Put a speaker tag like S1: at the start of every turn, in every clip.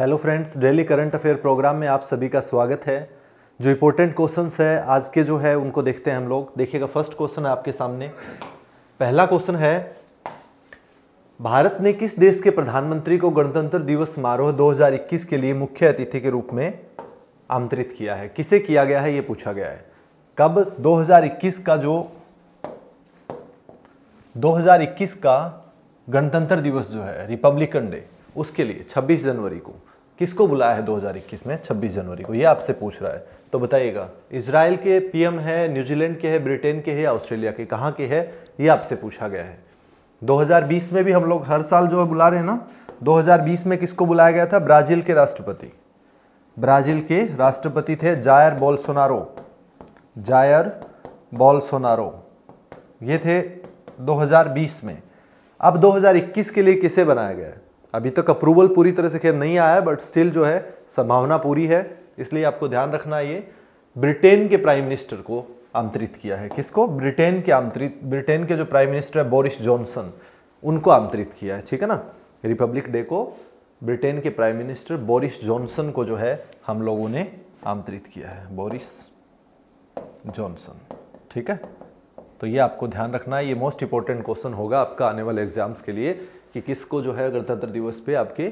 S1: Hello friends, daily current affair programme में आप सभी का स्वागत है। जो इंपॉर्टेंट क्वेश्चंस है आज के जो है उनको देखते हैं हम लोग। देखिएगा, फर्स्ट क्वेश्चन है आपके सामने। पहला क्वेश्चन है, भारत ने किस देश के प्रधानमंत्री को गणतंत्र दिवस समारोह 2021 के लिए मुख्य अतिथि के रूप में आमंत्रित किया है? किसे किया गया है ये पूछा गया है। कब? 2021 का गणतंत्र दिवस जो है, रिपब्लिकन डे, उसके लिए 26 जनवरी को किसको बुलाया है 2021 में? 26 जनवरी को। ये आपसे पूछ रहा है, तो बताइएगा। इजराइल के पीएम है, न्यूजीलैंड के है, ब्रिटेन के है, ऑस्ट्रेलिया के, कहाँ के है, ये आपसे पूछा गया है। 2020 में भी हम लोग हर साल जो है बुला रहे हैं ना। 2020 में किसको बुलाया गया था? ब्राजील के राष्ट्रपति। ब्राजील के राष्ट्रपति थे जायर बोल्सोनारो। जायर बोल्सोनारो ये थे 2020 में। अब 2021 के लिए किसे बनाया गया है? अभी तक अप्रूवल पूरी तरह से खैर नहीं आया है, बट स्टिल जो है संभावना पूरी है, इसलिए आपको ध्यान रखना है। ये ब्रिटेन के प्राइम मिनिस्टर को आमंत्रित किया है। किसको? ब्रिटेन के जो प्राइम मिनिस्टर है बोरिस जॉनसन, उनको आमंत्रित किया है। ठीक है ना। रिपब्लिक डे को ब्रिटेन के प्राइम मिनिस्टर बोरिस जॉनसन को जो है हम लोगों ने आमंत्रित किया है। Boris Johnson. ठीक है, तो ये आपको ध्यान रखना है। ये मोस्ट इंपॉर्टेंट क्वेश्चन होगा आपका आने वाले एग्जाम्स के लिए कि किसको जो है गणतंत्र दिवस पे आपके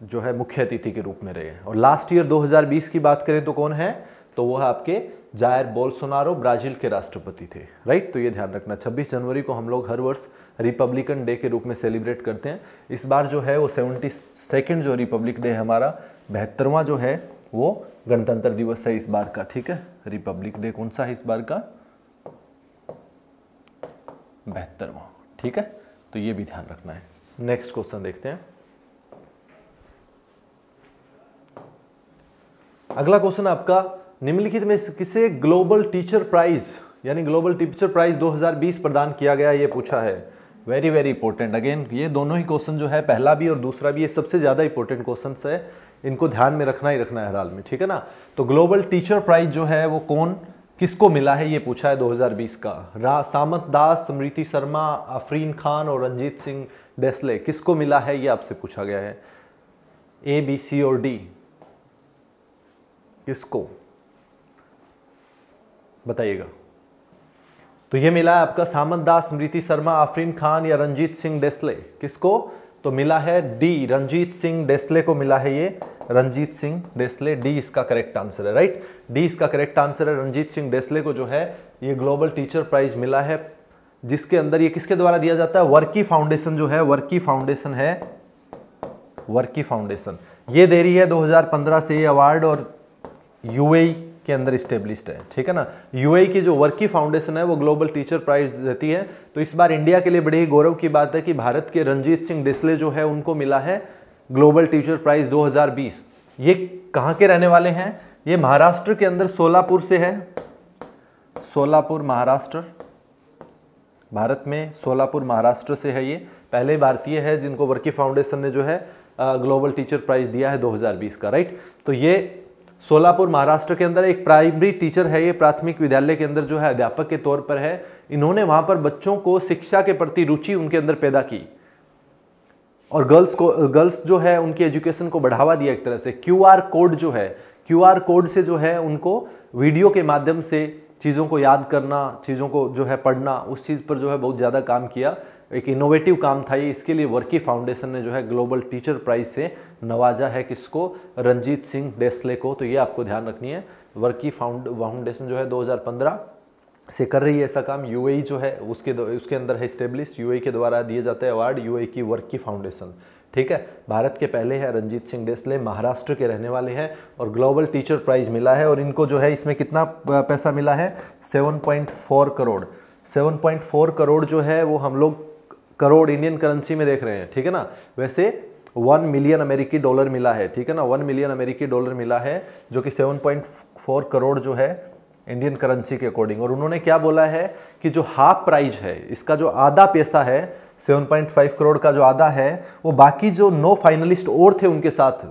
S1: जो है मुख्य अतिथि के रूप में रहे। और लास्ट ईयर 2020 की बात करें तो कौन है? तो वह आपके जायर बोल्सोनारो ब्राजील के राष्ट्रपति थे। राइट, तो ये ध्यान रखना। 26 जनवरी को हम लोग हर वर्ष रिपब्लिकन डे के रूप में सेलिब्रेट करते हैं। इस बार जो है वो 72nd जो रिपब्लिक डे है हमारा, 72वां जो है वो गणतंत्र दिवस है इस बार का। ठीक है, रिपब्लिक डे कौन सा है इस बार का? 72वां। ठीक है, तो ये भी ध्यान रखना है। नेक्स्ट क्वेश्चन देखते हैं। अगला क्वेश्चन आपका, निम्नलिखित में किसे ग्लोबल टीचर प्राइज यानी ग्लोबल टीचर प्राइज 2020 प्रदान किया गया, ये पूछा है। Very very important. अगेन ये दोनों ही क्वेश्चन जो है, पहला भी और दूसरा भी, ये सबसे ज्यादा इंपॉर्टेंट क्वेश्चन है। इनको ध्यान में रखना ही रखना है हर हाल में। ठीक है ना। तो ग्लोबल टीचर प्राइज जो है वो किसको मिला है ये पूछा है 2020 का। सामंत दास, स्मृति शर्मा, आफरीन खान और रंजीत सिंह डेसले, किसको मिला है ये आपसे पूछा गया है। ए, बी, सी और डी, किसको बताइएगा। तो ये मिला है आपका सामंत दास, स्मृति शर्मा, आफरीन खान या रंजीत सिंह डेसले। किसको? तो मिला है डी, रंजीत सिंह डेसले को मिला है ये। रंजीत सिंह डेसले, डी इसका करेक्ट आंसर है। राइट, डी इसका करेक्ट आंसर है। रंजीत सिंह डेसले को जो है ये ग्लोबल टीचर प्राइज मिला है, जिसके अंदर ये किसके द्वारा दिया जाता है? वर्की फाउंडेशन जो है, वर्की फाउंडेशन है, वर्की फाउंडेशन ये दे रही है 2015 से ये अवार्ड, और यूएई के अंदर स्टेब्लिश्ड है। ठीक है ना। यूएई की जो वर्की फाउंडेशन है वो ग्लोबल टीचर प्राइज देती है। तो इस बार इंडिया के लिए बड़े ही गौरव की बात है कि भारत के रंजीत सिंह डेसले जो है उनको मिला है ग्लोबल टीचर प्राइज 2020। ये कहाँ के रहने वाले हैं? ये महाराष्ट्र के अंदर सोलापुर से है। सोलापुर महाराष्ट्र, भारत में सोलापुर महाराष्ट्र से है। ये पहले भारतीय है जिनको वर्की फाउंडेशन ने जो है ग्लोबल टीचर प्राइज दिया है 2020 का। राइट, तो ये सोलापुर महाराष्ट्र के अंदर एक प्राइमरी टीचर है, ये प्राथमिक विद्यालय के अंदर जो है अध्यापक के तौर पर है। इन्होंने वहां पर बच्चों को शिक्षा के प्रति रुचि उनके अंदर पैदा की, और गर्ल्स जो है उनकी एजुकेशन को बढ़ावा दिया एक तरह से। क्यूआर कोड जो है, क्यूआर कोड से जो है उनको वीडियो के माध्यम से चीज़ों को याद करना, चीज़ों को जो है पढ़ना, उस चीज़ पर जो है बहुत ज़्यादा काम किया। एक इनोवेटिव काम था ये। इसके लिए वर्की फाउंडेशन ने जो है ग्लोबल टीचर प्राइज से नवाजा है। किसको? रंजीत सिंह डेसले को। तो ये आपको ध्यान रखनी है। वर्की फाउंडेशन जो है 2015 से कर रही है ऐसा काम। यूएई जो है उसके अंदर है स्टेब्लिश, यूएई के द्वारा दिया जाता है अवार्ड, यूएई की वर्की फाउंडेशन। ठीक है, भारत के पहले है रंजीत सिंह डेसले, महाराष्ट्र के रहने वाले हैं, और ग्लोबल टीचर प्राइज मिला है। और इनको जो है इसमें कितना पैसा मिला है? 7.4 करोड़। 7.4 करोड़ जो है वो हम लोग करोड़ इंडियन करेंसी में देख रहे हैं। ठीक है ना। वैसे 1 मिलियन अमेरिकी डॉलर मिला है। ठीक है ना, 1 मिलियन अमेरिकी डॉलर मिला है, जो कि 7.4 करोड़ जो है इंडियन करेंसी के अकॉर्डिंग। और उन्होंने क्या बोला है कि जो हाफ प्राइज है, इसका जो आधा पैसा है 7.5 करोड़ का जो आधा है, वो बाकी जो 9 फाइनलिस्ट और थे उनके साथ,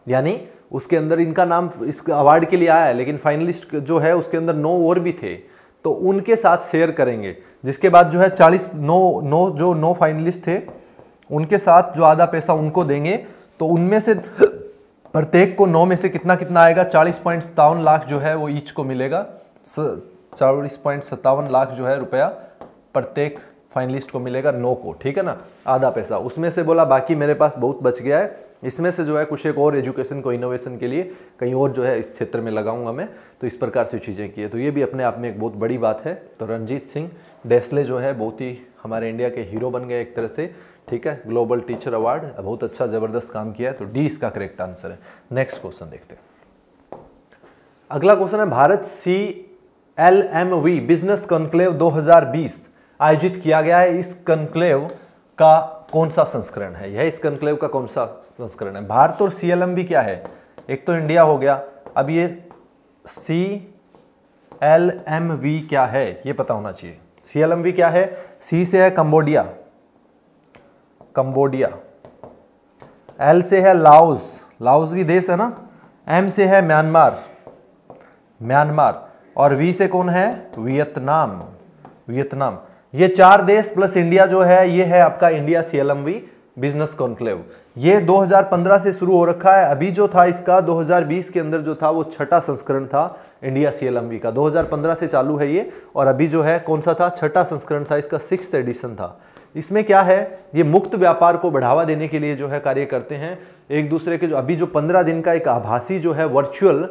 S1: यानी उसके अंदर इनका नाम इस अवार्ड के लिए आया है, लेकिन फाइनलिस्ट जो है उसके अंदर 9 और भी थे, तो उनके साथ शेयर करेंगे। जिसके बाद जो है 9 फाइनलिस्ट थे उनके साथ जो आधा पैसा उनको देंगे, तो उनमें से प्रत्येक को 9 में से कितना कितना आएगा, 40.57 लाख जो है वो ईच को मिलेगा, 40.57 लाख जो है रुपया प्रत्येक फाइनलिस्ट को मिलेगा, 9 को, ठीक है ना, आधा पैसा। उसमें से बोला बाकी मेरे पास बहुत बच गया है, इसमें से जो है कुछ एक और एजुकेशन को इनोवेशन के लिए कहीं और जो है इस क्षेत्र में लगाऊंगा मैं, तो इस प्रकार से चीज़ें की है। तो ये भी अपने आप में एक बहुत बड़ी बात है। तो रणजीत सिंह डेसले जो है बहुत ही हमारे इंडिया के हीरो बन गए एक तरह से, ठीक है, ग्लोबल टीचर अवार्ड, बहुत अच्छा ज़बरदस्त काम किया है। तो डी इसका करेक्ट आंसर है। नेक्स्ट क्वेश्चन देखते हैं। अगला क्वेश्चन है, भारत CLMV बिजनेस कॉन्क्लेव 2020 आयोजित किया गया है, इस कॉन्क्लेव का कौन सा संस्करण है? यह इस कॉन्क्लेव का कौन सा संस्करण है? भारत और CLMV क्या है? एक तो इंडिया हो गया, अब ये CLMV क्या है ये पता होना चाहिए। CLMV क्या है? C से है कंबोडिया, कंबोडिया, L से है लाओस, लाओस भी देश है ना, M से है म्यांमार, म्यांमार, और V से कौन है? Vietnam, Vietnam. ये 4 देश प्लस इंडिया जो है, ये है आपका इंडिया CLMV बिजनेस कॉन्क्लेव। ये 2015 से शुरू हो रखा है। अभी जो था इसका 2020 के अंदर जो था वो 6ठा संस्करण था इंडिया CLMV का, 2015 से चालू है ये, और अभी जो है कौन सा था? 6ठा संस्करण था, इसका 6th एडिशन था। इसमें क्या है, ये मुक्त व्यापार को बढ़ावा देने के लिए जो है कार्य करते हैं एक दूसरे के। जो अभी जो 15 दिन का एक आभासी जो है वर्चुअल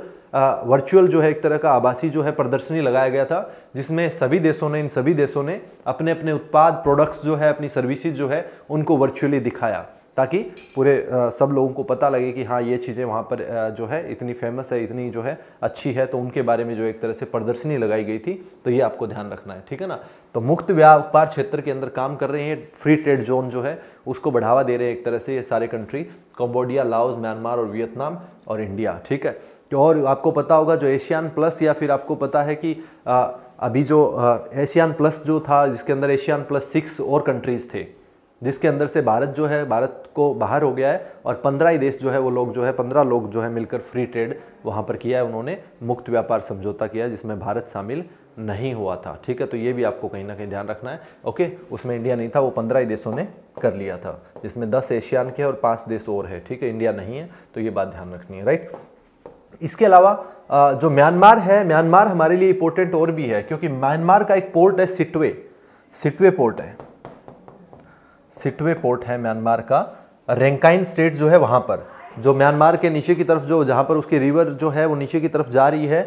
S1: जो है एक तरह का आभासी जो है प्रदर्शनी लगाया गया था, जिसमें सभी देशों ने, इन सभी देशों ने अपने अपने उत्पाद, प्रोडक्ट्स जो है, अपनी सर्विसेज जो है उनको वर्चुअली दिखाया, ताकि पूरे सब लोगों को पता लगे कि हाँ ये चीज़ें वहाँ पर जो है इतनी फेमस है, इतनी जो है अच्छी है। तो उनके बारे में जो एक तरह से प्रदर्शनी लगाई गई थी। तो ये आपको ध्यान रखना है, ठीक है ना। तो मुक्त व्यापार क्षेत्र के अंदर काम कर रहे हैं, फ्री ट्रेड जोन जो है उसको बढ़ावा दे रहे हैं एक तरह से ये सारे कंट्री, कंबोडिया, लाओस, म्यांमार और वियतनाम और इंडिया, ठीक है। और आपको पता होगा जो एशियान प्लस, या फिर आपको पता है कि अभी जो एशियान प्लस जो था, जिसके अंदर एशियान प्लस 6 और कंट्रीज़ थे, जिसके अंदर से भारत जो है, भारत को बाहर हो गया है, और 15 ही देश जो है वो लोग जो है 15 लोग जो है मिलकर फ्री ट्रेड वहाँ पर किया है, उन्होंने मुक्त व्यापार समझौता किया जिसमें भारत शामिल नहीं हुआ था, ठीक है। तो ये भी आपको कहीं ना कहीं ध्यान रखना है, ओके। उसमें इंडिया नहीं था, वो 15 ही देशों ने कर लिया था, जिसमें 10 एशियान के और 5 देश और है, ठीक है, इंडिया नहीं है। तो ये बात ध्यान रखनी है, राइट। इसके अलावा जो म्यांमार है, म्यांमार हमारे लिए इंपॉर्टेंट और भी है, क्योंकि म्यांमार का एक पोर्ट है सिटवे, सिटवे पोर्ट है, सिटवे पोर्ट है म्यांमार का। रैंकाइन स्टेट जो है वहाँ पर, जो म्यांमार के नीचे की तरफ जो, जहाँ पर उसकी रिवर जो है वो नीचे की तरफ जा रही है,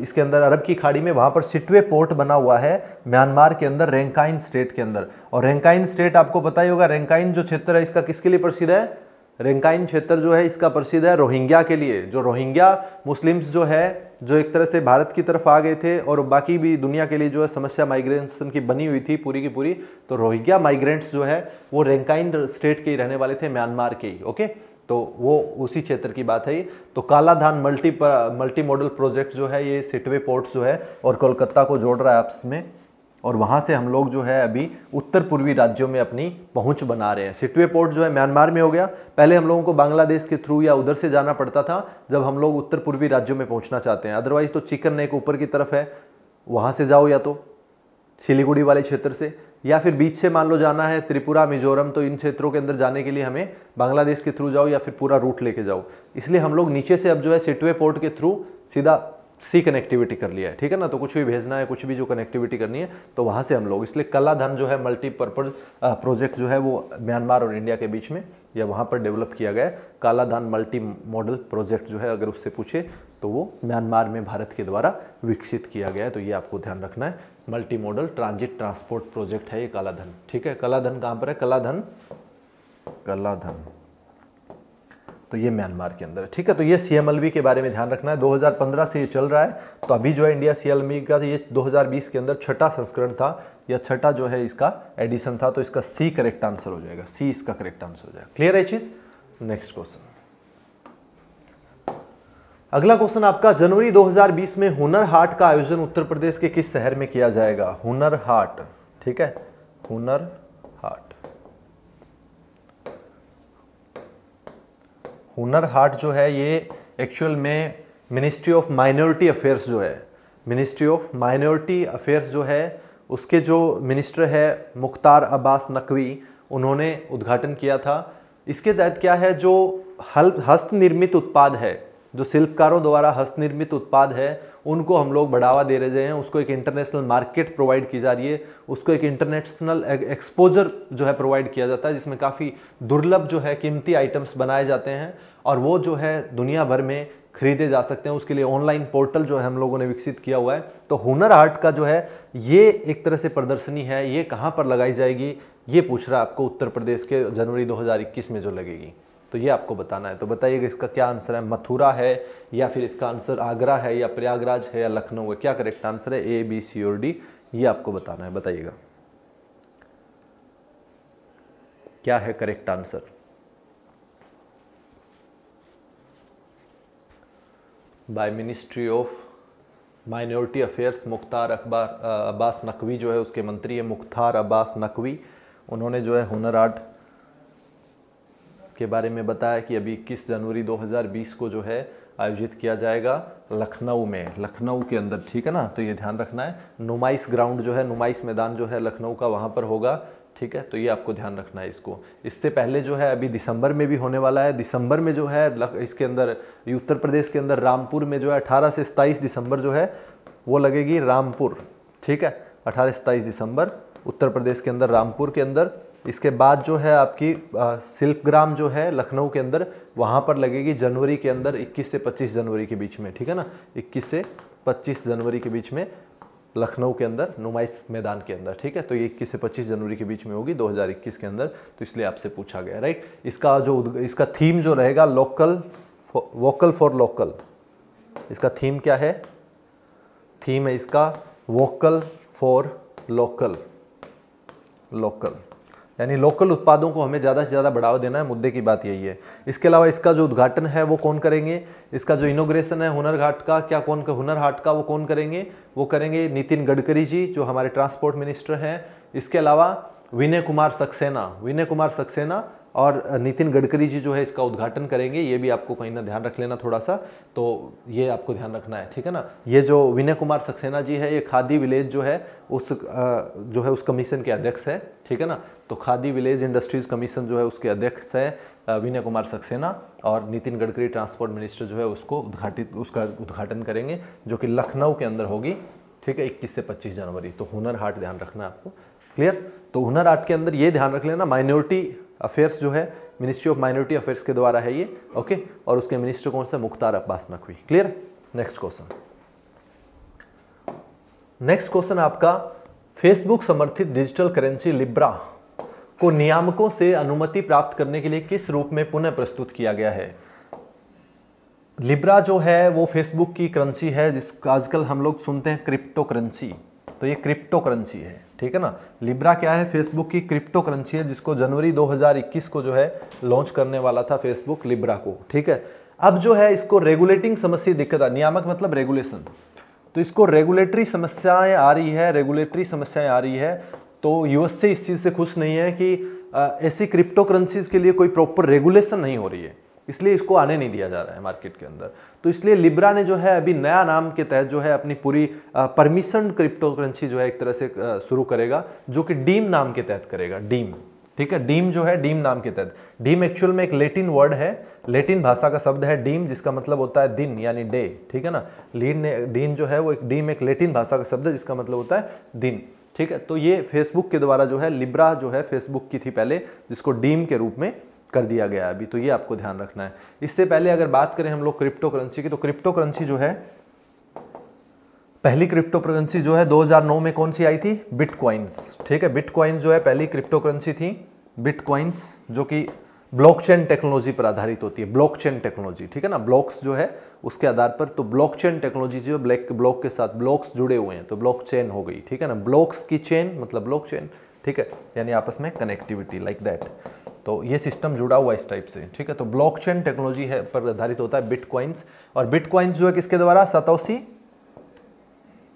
S1: इसके अंदर अरब की खाड़ी में, वहाँ पर सिटवे पोर्ट बना हुआ है म्यांमार के अंदर, रैंकाइन स्टेट के अंदर। और रैंकाइन स्टेट आपको पता ही होगा, रैंकाइन जो क्षेत्र है इसका किसके लिए प्रसिद्ध है? रैंकाइन क्षेत्र जो है इसका प्रसिद्ध है रोहिंग्या के लिए। जो रोहिंग्या मुस्लिम्स जो है, जो एक तरह से भारत की तरफ आ गए थे, और बाकी भी दुनिया के लिए जो है समस्या माइग्रेशन की बनी हुई थी पूरी की पूरी। तो रोहिंग्या माइग्रेंट्स जो है वो रैंकाइन स्टेट के ही रहने वाले थे, म्यांमार के ही, ओके। तो वो उसी क्षेत्र की बात है ये। तो कालाधान मल्टी मॉडल प्रोजेक्ट जो है ये सिटवे पोर्ट्स जो है और कोलकाता को जोड़ रहा है आपस में, और वहाँ से हम लोग जो है अभी उत्तर पूर्वी राज्यों में अपनी पहुँच बना रहे हैं। सिटवे पोर्ट जो है म्यांमार में हो गया। पहले हम लोगों को बांग्लादेश के थ्रू या उधर से जाना पड़ता था जब हम लोग उत्तर पूर्वी राज्यों में पहुँचना चाहते हैं। अदरवाइज तो चिकन नेक ऊपर की तरफ है, वहाँ से जाओ, या तो सिलीगुड़ी वाले क्षेत्र से, या फिर बीच से मान लो जाना है त्रिपुरा, मिजोरम, तो इन क्षेत्रों के अंदर जाने के लिए हमें बांग्लादेश के थ्रू जाओ या फिर पूरा रूट लेके जाओ। इसलिए हम लोग नीचे से अब जो है सिटवे पोर्ट के थ्रू सीधा सी कनेक्टिविटी कर लिया है, ठीक है ना। तो कुछ भी भेजना है, कुछ भी जो कनेक्टिविटी करनी है, तो वहाँ से हम लोग, इसलिए कालाधन जो है मल्टीपर्पज़ प्रोजेक्ट जो है वो म्यांमार और इंडिया के बीच में या वहाँ पर डेवलप किया गया है। कालाधन मल्टी मॉडल प्रोजेक्ट जो है, अगर उससे पूछे तो वो म्यांमार में भारत के द्वारा विकसित किया गया है। तो ये आपको ध्यान रखना है, multi modal transit transport project है ये कालाधन, ठीक है। कालाधन कहाँ पर है? कालाधन, कालाधन तो ये म्यांमार के अंदर है, ठीक है। तो ये CMLV के बारे में ध्यान रखना है। 2015 से ये चल रहा है, तो अभी जो है इंडिया CLMV का ये 2020 के अंदर 6ठा संस्करण था, या 6ठा जो है इसका एडिशन था। तो इसका C करेक्ट आंसर हो जाएगा, C इसका करेक्ट आंसर हो जाएगा। क्लियर है चीज? Next question. अगला क्वेश्चन आपका, जनवरी 2020 में हुनर हाट का आयोजन उत्तर प्रदेश के किस शहर में किया जाएगा? हुनर हाट, ठीक है, हुनर हाट। हुनर हाट जो है ये एक्चुअल में मिनिस्ट्री ऑफ माइनॉरिटी अफेयर्स जो है, मिनिस्ट्री ऑफ माइनॉरिटी अफेयर्स जो है, उसके जो मिनिस्टर है मुख्तार अब्बास नकवी, उन्होंने उद्घाटन किया था। इसके तहत क्या है, जो हस्त निर्मित उत्पाद है, जो शिल्पकारों द्वारा हस्त निर्मित उत्पाद है, उनको हम लोग बढ़ावा दे रहे हैं, उसको एक इंटरनेशनल मार्केट प्रोवाइड की जा रही है, उसको एक इंटरनेशनल एक्सपोजर जो है प्रोवाइड किया जाता है, जिसमें काफ़ी दुर्लभ जो है कीमती आइटम्स बनाए जाते हैं और वो जो है दुनिया भर में खरीदे जा सकते हैं। उसके लिए ऑनलाइन पोर्टल जो है हम लोगों ने विकसित किया हुआ है। तो हुनर हाट का जो है ये एक तरह से प्रदर्शनी है, ये कहाँ पर लगाई जाएगी ये पूछ रहा है आपको, उत्तर प्रदेश के जनवरी 2021 में जो लगेगी, तो ये आपको बताना है। तो बताइएगा इसका क्या आंसर है, मथुरा है या फिर इसका आंसर आगरा है या प्रयागराज है या लखनऊ है, क्या करेक्ट आंसर है, ए बी सी और डी, ये आपको बताना है। बताइएगा क्या है correct answer. By ministry of minority affairs, Mukhtar Abbas Naqvi जो है उसके मंत्री है, मुख्तार अब्बास नकवी। उन्होंने जो है हुनर हाट के बारे में बताया कि अभी 21 जनवरी 2020 को जो है आयोजित किया जाएगा लखनऊ में, लखनऊ के अंदर, ठीक है ना। तो ये ध्यान रखना है, नुमाइश ग्राउंड जो है, नुमाइश मैदान जो है लखनऊ का, वहाँ पर होगा, ठीक है। तो ये आपको ध्यान रखना है इसको। इससे पहले जो है अभी दिसंबर में भी होने वाला है, दिसंबर में जो है इसके अंदर उत्तर प्रदेश के अंदर रामपुर में जो है 18 से 27 दिसंबर जो है वो लगेगी रामपुर, ठीक है, 18 से 27 दिसंबर उत्तर प्रदेश के अंदर रामपुर के अंदर। इसके बाद जो है आपकी शिल्पग्राम जो है लखनऊ के अंदर, वहाँ पर लगेगी जनवरी के अंदर, 21 से 25 जनवरी के बीच में, ठीक है ना, 21 से 25 जनवरी के बीच में लखनऊ के अंदर नुमाइश मैदान के अंदर, ठीक है। तो ये 21 से 25 जनवरी के बीच में होगी 2021 के अंदर, तो इसलिए आपसे पूछा गया, राइट। इसका थीम जो रहेगा वोकल फॉर लोकल, इसका थीम क्या है, थीम है इसका वोकल फॉर लोकल, यानी लोकल उत्पादों को हमें ज़्यादा से ज़्यादा बढ़ावा देना है, मुद्दे की बात यही है। इसके अलावा इसका जो उद्घाटन है वो कौन करेंगे, इसका जो इनोग्रेशन है हुनर हाट का, हुनर हाट का वो कौन करेंगे, वो करेंगे नितिन गडकरी जी जो हमारे ट्रांसपोर्ट मिनिस्टर हैं। इसके अलावा विनय कुमार सक्सेना और नितिन गडकरी जी जो है इसका उद्घाटन करेंगे। ये भी आपको कहीं ना ध्यान रख लेना थोड़ा सा, तो ये आपको ध्यान रखना है, ठीक है ना। ये जो विनय कुमार सक्सेना जी है, ये खादी विलेज जो है उस कमीशन के अध्यक्ष है, ठीक है ना। तो खादी विलेज इंडस्ट्रीज कमीशन जो है उसके अध्यक्ष है विनय कुमार सक्सेना, और नितिन गडकरी ट्रांसपोर्ट मिनिस्टर जो है उसका उद्घाटन करेंगे, जो कि लखनऊ के अंदर होगी, ठीक है, 21 से 25 जनवरी। तो हुनर हाट ध्यान रखना है आपको, क्लियर। तो हुनर हाट के अंदर ये ध्यान रख लेना, माइनॉरिटी अफेयर्स जो है मिनिस्ट्री ऑफ माइनॉरिटी अफेयर्स के द्वारा है ये, ओके। और उसके मिनिस्टर कौन सा, Mukhtar Abbas Naqvi, clear. Next question आपका, फेसबुक समर्थित डिजिटल करेंसी लिब्रा को नियामकों से अनुमति प्राप्त करने के लिए किस रूप में पुनः प्रस्तुत किया गया है। लिब्रा जो है वो फेसबुक की करेंसी है, जिसका आजकल हम लोग सुनते हैं क्रिप्टो करेंसी, तो ये क्रिप्टो करेंसी है, ठीक है ना। लिब्रा क्या है, फेसबुक की क्रिप्टो करेंसी है, जिसको जनवरी 2021 को जो है लॉन्च करने वाला था फेसबुक लिब्रा को, ठीक है। अब जो है इसको रेगुलेटिंग समस्या दिक्कत है, नियामक मतलब रेगुलेशन, तो इसको रेगुलेटरी समस्याएं आ रही है। तो यूएस से इस चीज़ से खुश नहीं है कि ऐसी क्रिप्टो करेंसीज के लिए कोई प्रॉपर रेगुलेशन नहीं हो रही है, इसलिए इसको आने नहीं दिया जा रहा है मार्केट के अंदर। तो इसलिए लिब्रा ने जो है अभी नया नाम के तहत जो है अपनी पूरी परमिशन क्रिप्टो करेंसी जो है एक तरह से शुरू करेगा, जो कि डीम नाम के तहत करेगा, डीम, ठीक है। डीम जो है डीम नाम के तहत, डीम एक्चुअल में एक लेटिन वर्ड है, लेटिन भाषा का शब्द है डीम, जिसका मतलब होता है दिन यानी डे, ठीक है ना। डीन जो है वो डीम एक लेटिन भाषा का शब्द है जिसका मतलब होता है दिन, ठीक है। तो ये फेसबुक के द्वारा जो है लिब्रा जो है फेसबुक की थी पहले, जिसको डीम के रूप में कर दिया गया है अभी, तो ये आपको ध्यान रखना है। इससे पहले अगर बात करें हम लोग क्रिप्टो करेंसी की, तो क्रिप्टो करेंसी जो है पहली क्रिप्टो करेंसी जो है 2009 में कौन सी आई थी, बिटकॉइंस, ठीक है। बिटकॉइंस जो है पहली क्रिप्टो करेंसी थी, बिटकॉइंस, जो कि ब्लॉकचेन टेक्नोलॉजी पर आधारित होती है, ब्लॉकचेन टेक्नोलॉजी, ठीक है ना। ब्लॉक्स जो है उसके आधार पर, तो ब्लॉकचेन टेक्नोलॉजी जो ब्लॉक के साथ ब्लॉक्स जुड़े हुए हैं तो ब्लॉकचेन हो गई, ठीक है ना। ब्लॉक्स की चेन मतलब ब्लॉकचेन, ठीक है, यानी आपस में कनेक्टिविटी लाइक दैट। तो ये सिस्टम जुड़ा हुआ इस टाइप से, ठीक है। तो ब्लॉकचेन टेक्नोलॉजी है पर आधारित होता है बिटकॉइंस, और बिटकॉइंस जो है किसके द्वारा, सातोशी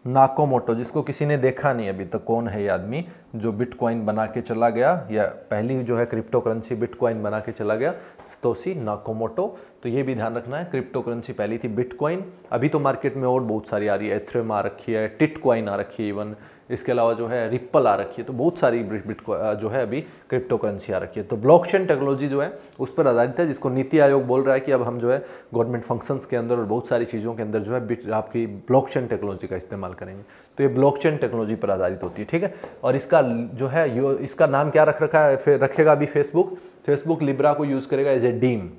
S1: नाकामोटो, जिसको किसी ने देखा नहीं अभी तक, कौन है ये आदमी, जो बिटकॉइन बना के चला गया, या पहली जो है क्रिप्टो करेंसी बिटकॉइन बना के चला गया, सतोशी नाकामोटो। तो ये भी ध्यान रखना है, क्रिप्टो करेंसी पहली थी बिटकॉइन। अभी तो मार्केट में और बहुत सारी आ रही है, एथेरियम आ रखी है, टिटकॉइन आ रखी है इवन, इसके अलावा जो है रिप्पल आ रखी है। तो बहुत सारी बिटकॉइन जो है अभी क्रिप्टो करेंसी आ रखी है। तो ब्लॉकचेन टेक्नोलॉजी जो है उस पर आधारित है, जिसको नीति आयोग बोल रहा है कि अब हम जो है गवर्नमेंट फंक्शंस के अंदर और बहुत सारी चीज़ों के अंदर जो है आपकी ब्लॉकचेन टेक्नोलॉजी का इस्तेमाल करेंगे। तो ये ब्लॉकचेन टेक्नोलॉजी पर आधारित होती है, ठीक है। और इसका जो है इसका नाम क्या रखा है, फिर रखेगा अभी फेसबुक लिब्रा को यूज़ करेगा एज ए डीम,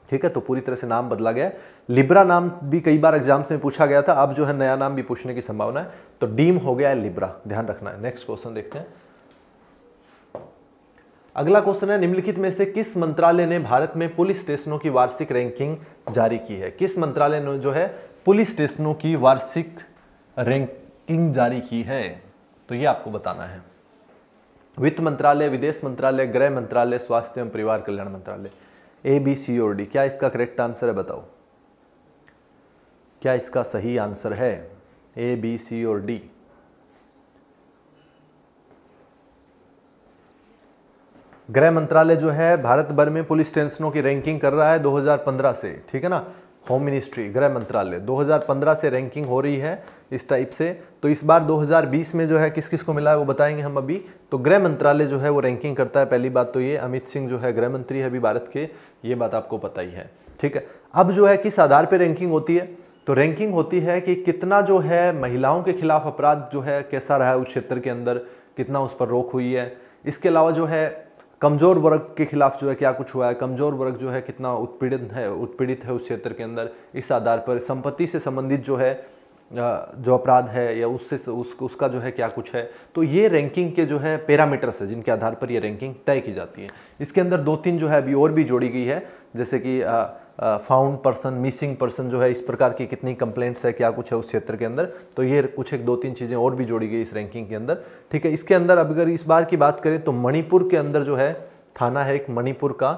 S1: ठीक है। तो पूरी तरह से नाम बदला गया है। लिब्रा नाम भी कई बार एग्जाम्स में पूछा गया था, अब जो है नया नाम भी पूछने की संभावना है। तो डीम हो गया है लिब्रा, ध्यान रखना है। नेक्स्ट क्वेश्चन देखते हैं। अगला क्वेश्चन है, निम्नलिखित में से किस मंत्रालय ने भारत में पुलिस स्टेशनों की वार्षिक रैंकिंग जारी की है? किस मंत्रालय ने जो है पुलिस स्टेशनों की वार्षिक रैंकिंग जारी की है? तो ये आपको बताना है। वित्त मंत्रालय, विदेश मंत्रालय, गृह मंत्रालय, स्वास्थ्य एवं परिवार कल्याण मंत्रालय। ए, बी, सी और डी, क्या इसका करेक्ट आंसर है? बताओ क्या इसका सही आंसर है? ए, बी, सी और डी। गृह मंत्रालय जो है भारत भर में पुलिस स्टेशनों की रैंकिंग कर रहा है 2015 से, ठीक है ना। होम मिनिस्ट्री, गृह मंत्रालय 2015 से रैंकिंग हो रही है इस टाइप से। तो इस बार 2020 में जो है किस किस को मिला है वो बताएंगे हम अभी। तो गृह मंत्रालय जो है वो रैंकिंग करता है। पहली बात तो ये, अमित सिंह जो है गृह मंत्री है अभी भारत के, ये बात आपको पता ही है, ठीक है। अब जो है किस आधार पर रैंकिंग होती है? तो रैंकिंग होती है कि कितना जो है महिलाओं के खिलाफ अपराध जो है कैसा रहा है उस क्षेत्र के अंदर, कितना उस पर रोक हुई है। इसके अलावा जो है कमजोर वर्ग के खिलाफ जो है क्या कुछ हुआ है, कमजोर वर्ग जो है कितना उत्पीड़ित है उस क्षेत्र के अंदर। इस आधार पर संपत्ति से संबंधित जो है जो अपराध है या उसका जो है क्या कुछ है। तो ये रैंकिंग के जो है पैरामीटर्स है जिनके आधार पर ये रैंकिंग तय की जाती है। इसके अंदर 2-3 जो है अभी और भी जोड़ी गई है, जैसे कि फाउंड पर्सन, मिसिंग पर्सन जो है, इस प्रकार की कितनी कंप्लेंट्स है, क्या कुछ है उस क्षेत्र के अंदर। तो ये कुछ 1-2-3 चीज़ें और भी जोड़ी गई इस रैंकिंग के अंदर, ठीक है। इसके अंदर अब अगर इस बार की बात करें तो मणिपुर के अंदर जो है थाना है एक मणिपुर का,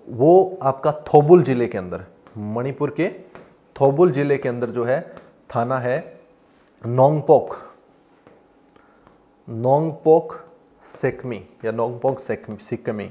S1: वो आपका थोबुल जिले के अंदर, मणिपुर के थोबुल जिले के अंदर जो है थाना है नोंगपोक सेकमी या नोंगपोक सिक्किमी,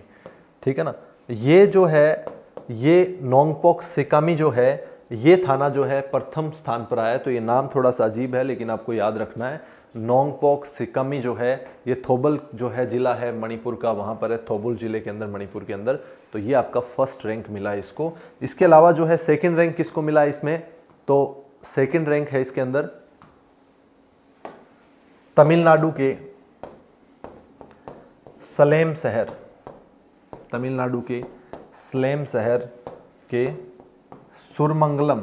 S1: ठीक है ना। ये जो है ये नोंगपोक सिकामी जो है ये थाना जो है प्रथम स्थान पर आया है। तो ये नाम थोड़ा सा अजीब है लेकिन आपको याद रखना है। नोंगपोक सिकामी जो है ये थोबल जो है जिला है मणिपुर का, वहाँ पर है थोबुल जिले के अंदर मणिपुर के अंदर। तो ये आपका फर्स्ट रैंक मिला है इसको। इसके अलावा जो है सेकंड रैंक किसको मिला है इसमें? तो सेकंड रैंक है इसके अंदर तमिलनाडु के सलेम शहर, तमिलनाडु के सलेम शहर के Suramangalam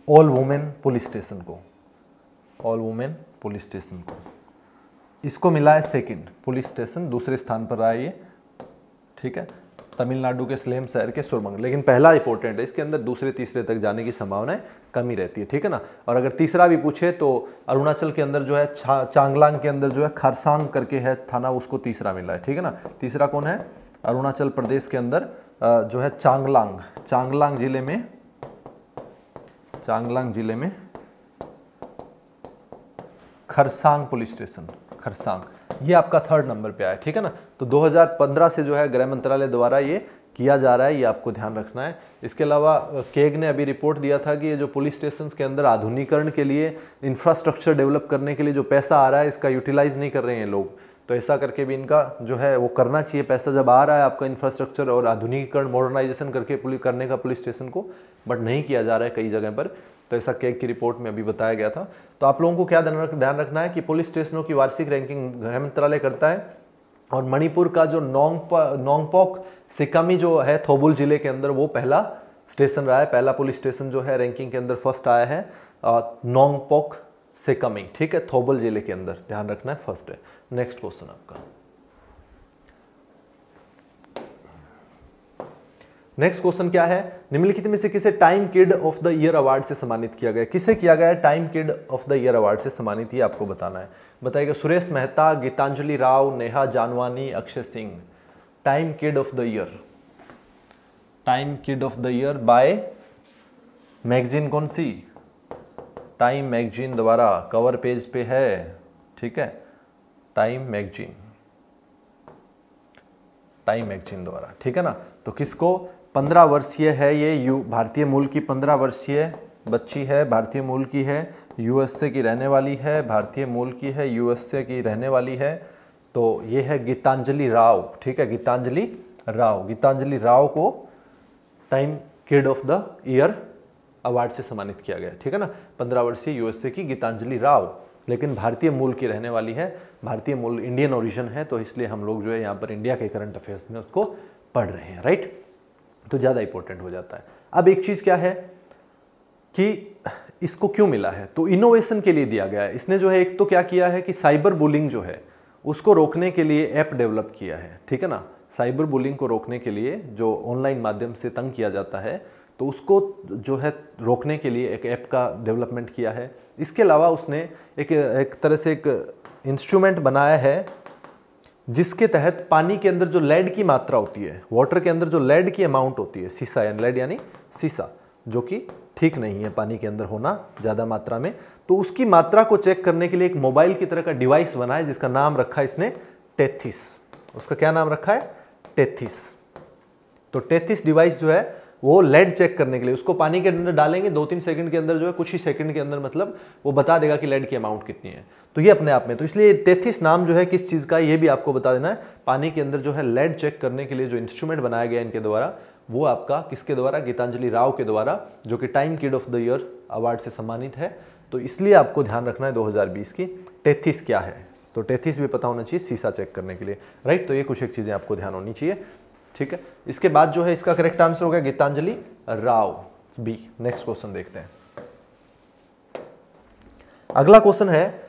S1: all women police station को, इसको मिला है सेकंड पुलिस स्टेशन, दूसरे स्थान पर रहा है ये, ठीक है। तमिलनाडु के सलेम शहर के सुरमंगलम, लेकिन पहला इंपॉर्टेंट है, इसके अंदर दूसरे तीसरे तक जाने की संभावनाएं कमी रहती है, ठीक है ना। और अगर तीसरा भी पूछे तो अरुणाचल के अंदर जो है चांगलांग के अंदर जो है खरसांग करके है थाना, उसको तीसरा मिला है, ठीक है ना। तीसरा कौन है? अरुणाचल प्रदेश के अंदर जो है चांगलांग जिले में खरसांग पुलिस स्टेशन, खरसांग, ये आपका थर्ड नंबर पे आया, ठीक है ना। तो 2015 से जो है गृह मंत्रालय द्वारा ये किया जा रहा है, ये आपको ध्यान रखना है। इसके अलावा केग ने अभी रिपोर्ट दिया था कि ये जो पुलिस स्टेशन के अंदर आधुनिकीकरण के लिए, इंफ्रास्ट्रक्चर डेवलप करने के लिए जो पैसा आ रहा है इसका यूटिलाइज नहीं कर रहे हैं लोग। तो ऐसा करके भी इनका जो है वो करना चाहिए। पैसा जब आ रहा है आपका इंफ्रास्ट्रक्चर और आधुनिकीकरण, मॉडर्नाइजेशन करने का पुलिस स्टेशन को, बट नहीं किया जा रहा है कई जगह पर। तो ऐसा केग की रिपोर्ट में अभी बताया गया था। तो आप लोगों को क्या ध्यान रखना है कि पुलिस स्टेशनों की वार्षिक रैंकिंग गृह मंत्रालय करता है। और मणिपुर का जो नोंगपोक सिकामी जो है थोबुल जिले के अंदर, वो पहला स्टेशन रहा है, पहला पुलिस स्टेशन जो है रैंकिंग के अंदर फर्स्ट आया है नोंगपोक सिकामी, ठीक है, थोबुल जिले के अंदर, ध्यान रखना है, फर्स्ट है। नेक्स्ट क्वेश्चन आपका, नेक्स्ट क्वेश्चन क्या है? निम्नलिखित में से किसे time kid of the year award से सम्मानित किया गया? किसे किया गया है time kid of the year award से सम्मानित? ये आपको बताना है। बताइएगा। Suresh Mehta, Geetanjali Rao, Neha Jaanwani, Akshay Singh. Time kid of the year time kid of the year by magazine, कौन सी, टाइम मैगजीन द्वारा, कवर पेज पे है, ठीक है, टाइम मैगजीन, टाइम मैगजीन द्वारा, ठीक है ना। तो किसको, 15 वर्षीय है ये, भारतीय मूल की 15 वर्षीय बच्ची है, भारतीय मूल की है, यूएसए की रहने वाली है, भारतीय मूल की है, यूएसए की रहने वाली है। तो ये है गीतांजलि राव, ठीक है, गीतांजलि राव। गीतांजलि राव को time kid of the year award से सम्मानित किया गया, ठीक है ना। 15 वर्षीय यूएसए की गीतांजलि राव, लेकिन भारतीय मूल की रहने वाली है, भारतीय मूल, इंडियन ओरिजिन है, तो इसलिए हम लोग जो है यहाँ पर इंडिया के करंट अफेयर्स में उसको पढ़ रहे हैं, राइट। तो ज़्यादा इंपॉर्टेंट हो जाता है। अब एक चीज़ क्या है कि इसको क्यों मिला है, तो इनोवेशन के लिए दिया गया है। इसने जो है एक तो क्या किया है कि साइबर बुलिंग जो है उसको रोकने के लिए ऐप डेवलप किया है, ठीक है ना। साइबर बुलिंग को रोकने के लिए, जो ऑनलाइन माध्यम से तंग किया जाता है, तो उसको जो है रोकने के लिए एक ऐप का डेवलपमेंट किया है। इसके अलावा उसने एक तरह से एक इंस्ट्रूमेंट बनाया है जिसके तहत पानी के अंदर जो लेड की मात्रा होती है, वाटर के अंदर जो लेड की अमाउंट होती है, सीसा यानी लेड यानी सीसा, जो कि ठीक नहीं है पानी के अंदर होना ज़्यादा मात्रा में, तो उसकी मात्रा को चेक करने के लिए एक मोबाइल की तरह का डिवाइस बना है जिसका नाम रखा है इसने टेथिस। उसका क्या नाम रखा है, टेथिस। तो टेथिस डिवाइस जो है वो लेड चेक करने के लिए, उसको पानी के अंदर डालेंगे, 2-3 सेकंड के अंदर जो है, कुछ ही सेकंड के अंदर मतलब वो बता देगा कि लेड की अमाउंट कितनी है। तो ये अपने आप में, तो इसलिए टेथिस नाम जो है किस चीज़ का, ये भी आपको बता देना है। पानी के अंदर जो है लेड चेक करने के लिए जो इंस्ट्रूमेंट बनाया गया इनके द्वारा, वो आपका किसके द्वारा, गीतांजलि राव के द्वारा, जो कि time kid of the year award से सम्मानित है। तो इसलिए आपको ध्यान रखना है 2020 की टेथिस क्या है। तो टेथिस भी पता होना चाहिए सीसा चेक करने के लिए, राइट। तो ये कुछ एक चीज़ें आपको ध्यान होनी चाहिए, ठीक है। इसके बाद जो है इसका करेक्ट आंसर हो गया Geetanjali Rao, B. Next question देखते हैं। अगला क्वेश्चन है,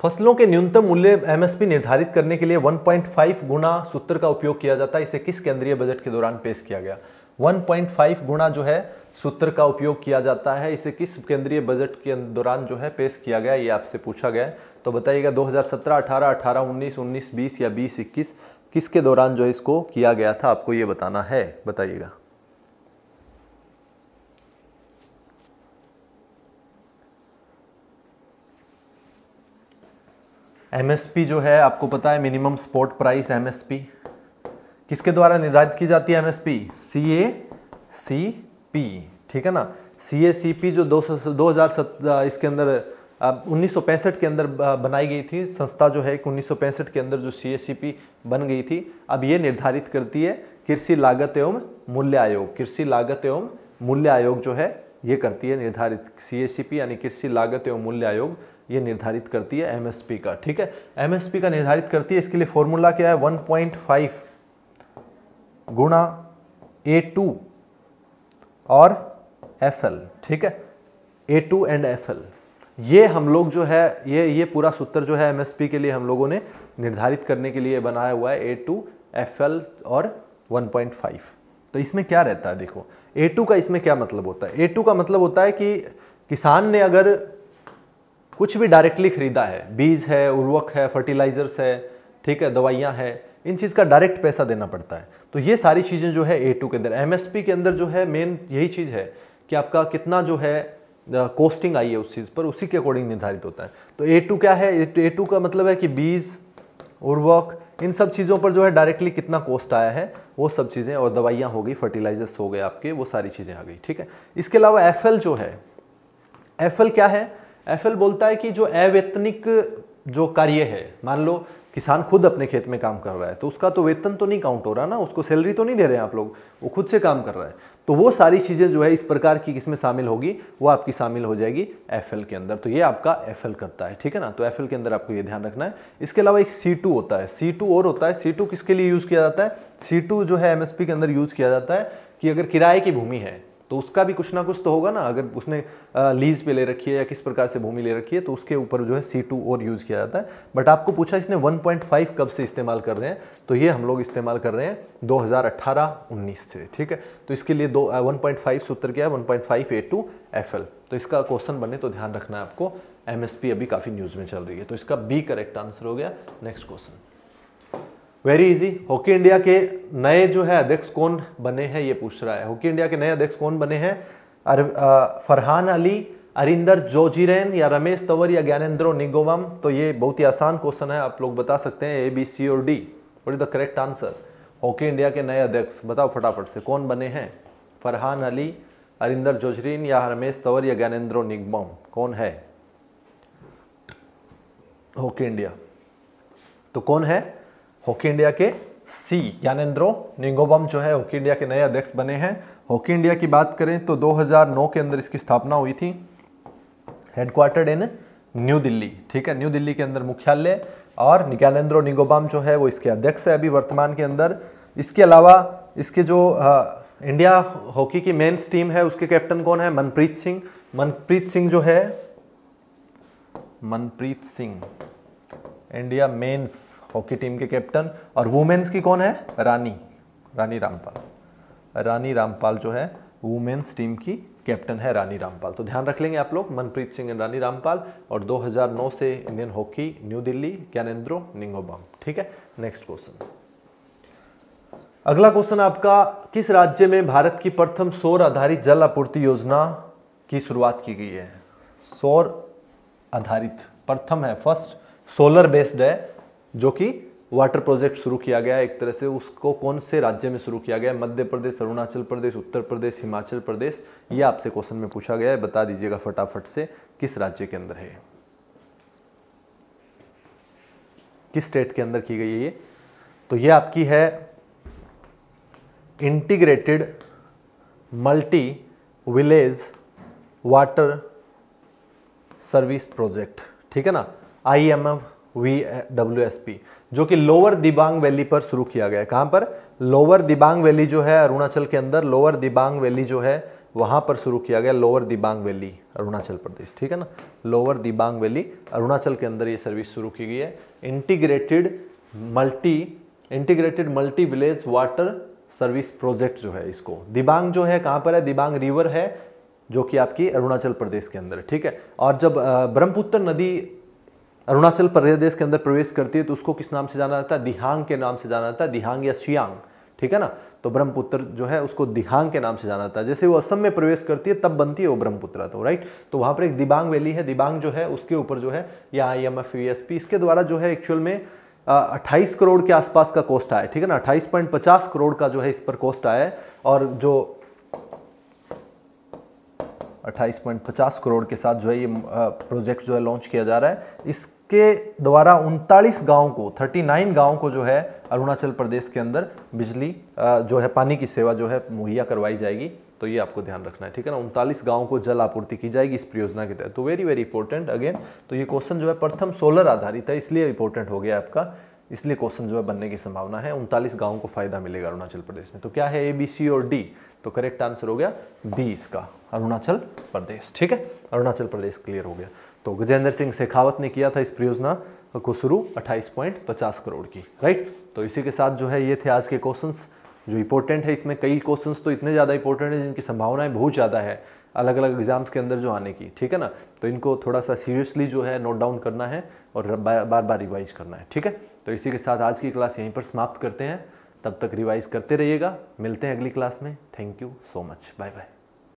S1: फसलों के न्यूनतम मूल्य एमएसपी निर्धारित करने के लिए 1.5 गुना सूत्र का उपयोग किया जाता है। इसे किस केंद्रीय बजट के दौरान पेश किया गया। 1.5 गुना जो है सूत्र का उपयोग किया जाता है, इसे किस केंद्रीय बजट के दौरान जो है पेश किया गया, ये आपसे पूछा गया है। तो बताइएगा 2017, 18, 18, 19, 19, 20 या 20, 21 किसके दौरान जो इसको किया गया था, आपको ये बताना है, बताइएगा। एमएसपी जो है आपको पता है, मिनिमम सपोर्ट प्राइस, एमएसपी किसके द्वारा निर्धारित की जाती है, एमएसपी सीएसीपी, ठीक है ना। सीएसीपी जो 2007 इसके अंदर 1965 के अंदर बनाई गई थी संस्था जो है, 1965 के अंदर जो सीएसीपी बन गई थी, अब ये निर्धारित करती है कृषि लागत एवं मूल्य आयोग। कृषि लागत एवं मूल्य आयोग जो है ये करती है निर्धारित, सीएसीपी यानी कृषि लागत एवं मूल्य आयोग ये निर्धारित करती है एमएसपी का, ठीक है। एमएसपी का निर्धारित करती है, इसके लिए फॉर्मूला क्या है, 1.5 गुणा A2 और FL, ठीक है, A2 एंड FL। ये हम लोग जो है ये पूरा सूत्र जो है एमएसपी के लिए हम लोगों ने निर्धारित करने के लिए बनाया हुआ है, A2, FL और 1.5। तो इसमें क्या रहता है, देखो A2 का इसमें क्या मतलब होता है। A2 का मतलब होता है कि किसान ने अगर कुछ भी डायरेक्टली खरीदा है, बीज है, उर्वरक है, फर्टिलाइजर्स है, ठीक है, दवाइयाँ है, इन चीज़ का डायरेक्ट पैसा देना पड़ता है। तो ये सारी चीज़ें जो है A2 के अंदर, एमएसपी के अंदर जो है मेन यही चीज़ है कि आपका कितना जो है कॉस्टिंग आई है उस चीज़ पर, उसी के अकॉर्डिंग निर्धारित होता है। तो A2 क्या है, A2 का मतलब है कि बीज, उर्वरक, इन सब चीज़ों पर जो है डायरेक्टली कितना कॉस्ट आया है, वो सब चीज़ें, और दवाइयाँ हो गई, फर्टिलाइजर्स हो गए आपके, वो सारी चीज़ें आ गई, ठीक है। इसके अलावा FL जो है, FL क्या है, FL बोलता है कि जो अवैतनिक जो कार्य है, मान लो किसान खुद अपने खेत में काम कर रहा है, तो उसका तो वेतन तो नहीं काउंट हो रहा ना, उसको सैलरी तो नहीं दे रहे हैं आप लोग, वो खुद से काम कर रहा है। तो वो सारी चीज़ें जो है इस प्रकार की किसमें शामिल होगी, वो आपकी शामिल हो जाएगी FL के अंदर। तो ये आपका FL करता है, ठीक है ना। तो FL के अंदर आपको ये ध्यान रखना है। इसके अलावा एक C2 होता है, C2 और होता है। C2 किसके लिए यूज़ किया जाता है, C2 जो है MSP के अंदर यूज़ किया जाता है कि अगर किराए की भूमि है तो उसका भी कुछ ना कुछ तो होगा ना, अगर उसने लीज पे ले रखी है या किस प्रकार से भूमि ले रखी है, तो उसके ऊपर जो है C2 और यूज़ किया जाता है। बट आपको पूछा इसने 1.5 कब से इस्तेमाल कर रहे हैं, तो ये हम लोग इस्तेमाल कर रहे हैं 2018-19 से, ठीक है। तो इसके लिए 1.5 सूत्र क्या है, 1.5 A2 FL। तो इसका क्वेश्चन बने तो ध्यान रखना है आपको, MSP अभी काफ़ी न्यूज़ में चल रही है। तो इसका B करेक्ट आंसर हो गया। Next question, very easy. Hockey India के नए जो है अध्यक्ष कौन बने हैं, ये पूछ रहा है। हॉकी इंडिया के नए अध्यक्ष कौन बने हैं? फरहान अली, अरिंदर जोजिरेन, या रमेश तंवर, या ज्ञानेंद्रो निगोमम। तो ये बहुत ही आसान क्वेश्चन है, आप लोग बता सकते हैं A, B, C और D। What is the correct answer? Hockey India के नए अध्यक्ष बताओ फटाफट से, कौन बने हैं? फरहान अली, अरिंदर जोजरीन, या रमेश तंवर, या ज्ञानेंद्रो निगमम, कौन है हॉकी इंडिया? तो कौन है हॉकी इंडिया के? सी, ज्ञानेंद्रो निगोमम जो है हॉकी इंडिया के नए अध्यक्ष बने हैं। हॉकी इंडिया की बात करें तो 2009 के अंदर इसकी स्थापना हुई थी, हेडक्वार्टर्ड इन न्यू दिल्ली, ठीक है, न्यू दिल्ली के अंदर मुख्यालय। और ज्ञानेंद्रो निगोमम जो है वो इसके अध्यक्ष है अभी वर्तमान के अंदर। इसके अलावा इसके जो इंडिया हॉकी की मेंस टीम है उसके कैप्टन कौन है? मनप्रीत सिंह। मनप्रीत सिंह जो है, Manpreet Singh India men's hockey team के कैप्टन। और वुमेन्स की कौन है? रानी रामपाल। रानी रामपाल जो है वुमेन्स टीम की कैप्टन है, रानी रामपाल। तो ध्यान रख लेंगे आप लोग, मनप्रीत सिंह एंड रानी रामपाल। और 2009 से Indian hockey New Delhi, Gyanendro Ningombam, ठीक है। नेक्स्ट क्वेश्चन, अगला क्वेश्चन आपका, किस राज्य में भारत की प्रथम सौर आधारित जल आपूर्ति योजना की शुरुआत की गई है? सौर आधारित प्रथम है, फर्स्ट सोलर बेस्ड है, जो कि वाटर प्रोजेक्ट शुरू किया गया है एक तरह से। उसको कौन से राज्य में शुरू किया गया है? मध्य प्रदेश, अरुणाचल प्रदेश, उत्तर प्रदेश, हिमाचल प्रदेश। ये आपसे क्वेश्चन में पूछा गया है, बता दीजिएगा फटाफट से किस राज्य के अंदर है, किस स्टेट के अंदर की गई है ये? तो ये आपकी है integrated multi village water service project, ठीक है ना, IMFVWSP, जो कि लोअर दिबांग वैली पर शुरू किया गया है। कहां पर? लोअर दिबांग वैली जो है अरुणाचल के अंदर, लोअर दिबांग वैली जो है वहां पर शुरू किया गया। लोअर दिबांग वैली अरुणाचल प्रदेश, ठीक है ना, लोअर दिबांग वैली अरुणाचल के अंदर ये सर्विस शुरू की गई है। Integrated multi village water service project जो है, इसको दिबांग जो है कहां पर है? दिबांग रिवर है जो कि आपकी अरुणाचल प्रदेश के अंदर, ठीक है। और जब ब्रह्मपुत्र नदी अरुणाचल प्रदेश के अंदर प्रवेश करती है तो उसको किस नाम से जाना जाता है? दिहांग के नाम से जाना जाता है, दिहांग या शियांग, ठीक है ना। तो ब्रह्मपुत्र जो है उसको दिहांग के नाम से जाना जाता है। जैसे वो असम में प्रवेश करती है तब बनती है वो ब्रह्मपुत्र, तो राइट। तो वहां पर एक दिबांग वैली है, दिबांग जो है उसके ऊपर जो है या IMFVSP, इसके द्वारा जो है एक्चुअल में 28 करोड़ के आसपास का कॉस्ट आया, ठीक है ना, 28.50 करोड़ का जो है इस पर कॉस्ट आया है। और जो 28.50 करोड़ के साथ जो है ये प्रोजेक्ट जो है लॉन्च किया जा रहा है। इसके द्वारा 39 गांव को, 39 गांव को जो है अरुणाचल प्रदेश के अंदर बिजली जो है, पानी की सेवा जो है मुहैया करवाई जाएगी। तो ये आपको ध्यान रखना है, ठीक है ना। 39 गांव को जल आपूर्ति की जाएगी इस परियोजना के तहत। तो वेरी वेरी इंपॉर्टेंट अगेन। तो ये क्वेश्चन जो है प्रथम सोलर आधारित है, इसलिए इंपॉर्टेंट हो गया आपका, इसलिए क्वेश्चन जो है बनने की संभावना है। 39 गांवों को फायदा मिलेगा अरुणाचल प्रदेश में। तो क्या है? A, B, C और D। तो करेक्ट आंसर हो गया B इसका, अरुणाचल प्रदेश, ठीक है। अरुणाचल प्रदेश क्लियर हो गया। तो गजेंद्र सिंह शेखावत ने किया था इस परियोजना को शुरू 28.50 करोड़ की, राइट। तो इसी के साथ जो है ये थे आज के क्वेश्चंस जो इंपॉर्टेंट है। इसमें कई क्वेश्चंस तो इतने ज़्यादा इंपॉर्टेंट है जिनकी संभावनाएं बहुत ज़्यादा है अलग अलग एग्जाम्स के अंदर जो आने की, ठीक है ना। तो इनको थोड़ा सा सीरियसली जो है नोट डाउन करना है और बार बार रिवाइज करना है, ठीक है। तो इसी के साथ आज की क्लास यहीं पर समाप्त करते हैं। तब तक रिवाइज करते रहिएगा। मिलते हैं अगली क्लास में। Thank you so much, bye bye.